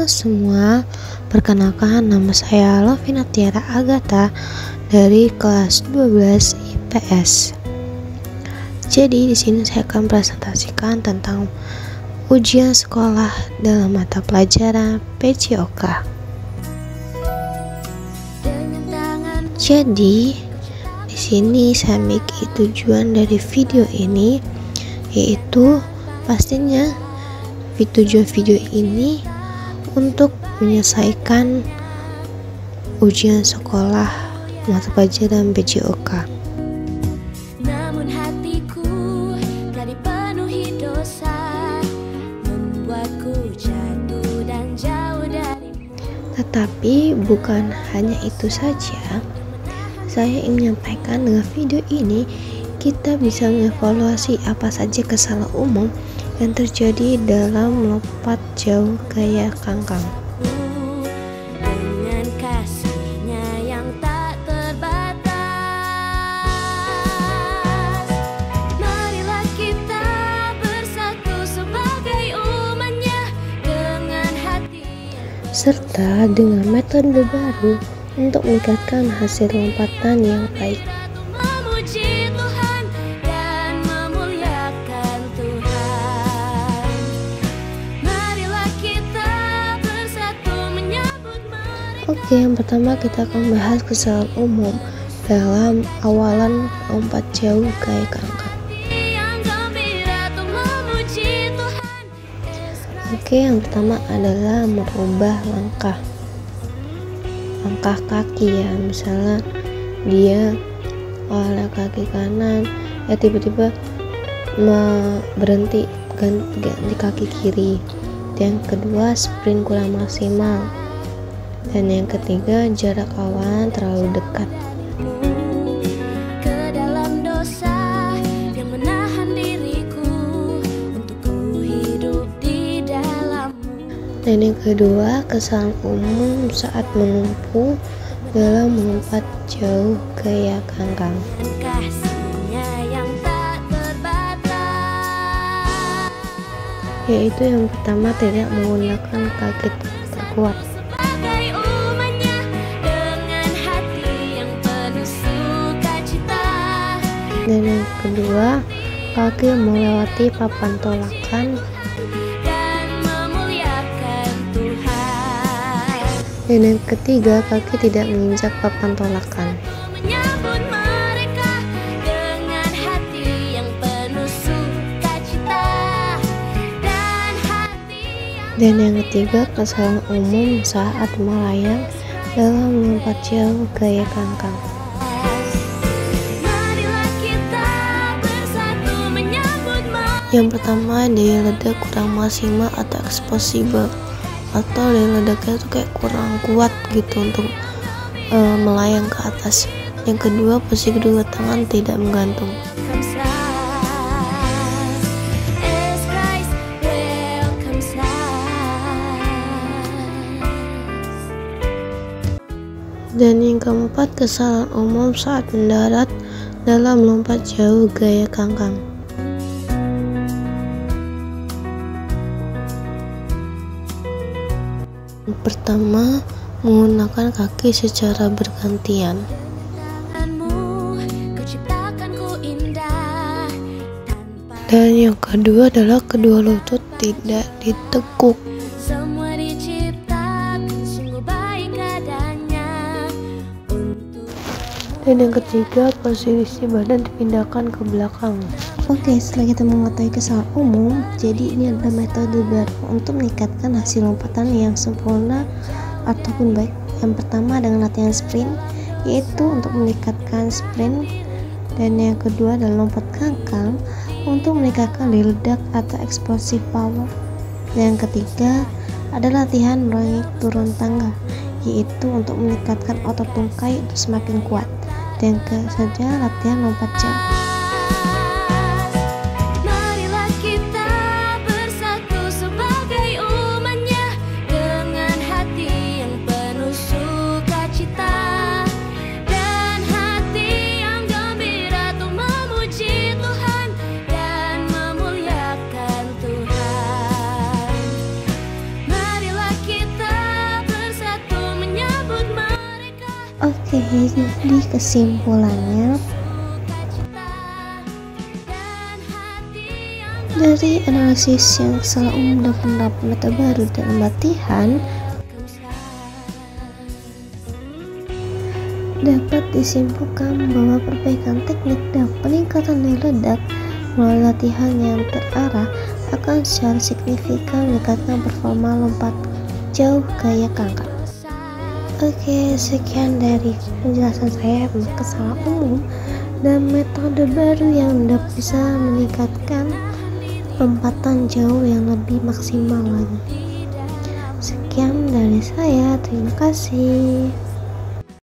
semua, perkenalkan nama saya Lovina Tiara Agatha dari kelas 12 IPS. Jadi di sini saya akan presentasikan tentang ujian sekolah dalam mata pelajaran PJOK. Jadi di sini saya mikir tujuan dari video ini yaitu pastinya tujuan video ini untuk menyelesaikan ujian sekolah mata pelajaran PJOK. Namun hatiku telah dipenuhi dosa, membuatku jatuh dan jauh darimu. Tetapi bukan hanya itu saja, saya ingin menyampaikan dengan video ini kita bisa mengevaluasi apa saja kesalahan umum yang terjadi dalam melompat jauh gaya kangkang. Dengan kasihnya yang tak terbatas, marilah kita bersatu sebagai umatnya dengan hati serta dengan metode baru untuk meningkatkan hasil lompatan yang baik. memuji Tuhan dan memuliakan Tuhan. Marilah kita bersatu menyambut mereka. Oke, yang pertama kita akan bahas kesalahan umum dalam awalan lompat jauh gaya kangkang. Yang gembira untuk memuji Tuhan. Oke, yang pertama adalah merubah langkah kaki ya. Misalnya dia oleh kaki kanan tiba-tiba berhenti ganti kaki kiri. Yang kedua, sprint kurang maksimal. Dan yang ketiga, jarak awalan terlalu dekat. Ke dalam dosa yang menahan diriku untuk ku hidup di dalammu. Dan yang kedua, kesalahan umum saat menempuh dalam melompat jauh gaya kangkang. Dan kasihnya yang tak terbatas, Yaitu yang pertama, tidak menggunakan kaki terkuat. sebagai umatnya dengan hati yang penuh sukacita. Dan yang kedua, kaki melewati papan tolakan. Dan memuliakan Tuhan. Dan yang ketiga, kaki tidak menginjak papan tolakan. Menyambut mereka dengan hati yang penuh sukacita dan hati yang Dan yang ketiga, kesalahan umum saat melayang dalam melompat jauh gaya kangkang. marilah kita bersatu menyambut mereka. Yang pertama, daya ledak kurang maksimal atau explosible, atau daya ledaknya itu kayak kurang kuat gitu untuk melayang ke atas. Yang kedua, posisi kedua tangan tidak menggantung. Dan yang keempat, kesalahan umum saat mendarat dalam melompat jauh gaya kangkang. Yang pertama, menggunakan kaki secara bergantian. Dan yang kedua adalah kedua lutut tidak ditekuk. Semua diciptakan sungguh baik adanya untuk Dan yang ketiga, posisi badan dipindahkan ke belakang. Oke, setelah kita mengetahui kesalahan umum, jadi ini adalah metode baru untuk meningkatkan hasil lompatan yang sempurna ataupun baik. Yang pertama dengan latihan sprint, yaitu untuk meningkatkan sprint. Dan yang kedua adalah lompat kangkang untuk meningkatkan daya ledak atau explosive power. Dan yang ketiga adalah latihan naik turun tangga, yaitu untuk meningkatkan otot tungkai untuk semakin kuat. Dan ketiga latihan lompat jauh. marilah kita bersatu sebagai umatnya dengan hati yang penuh sukacita dan hati yang gembira untuk memuji Tuhan dan memuliakan Tuhan. Marilah kita Oke, jadi kesimpulannya dari analisis yang salah umum dan penerapan metode baru dalam latihan dapat disimpulkan bahwa perbaikan teknik dan peningkatan nilai ledak melalui latihan yang terarah akan secara signifikan meningkatkan performa lompat jauh gaya kakak. Oke, sekian dari penjelasan saya tentang kesalahan umum dan metode baru yang dapat bisa meningkatkan lompatan jauh yang lebih maksimal lagi. Sekian dari saya, terima kasih.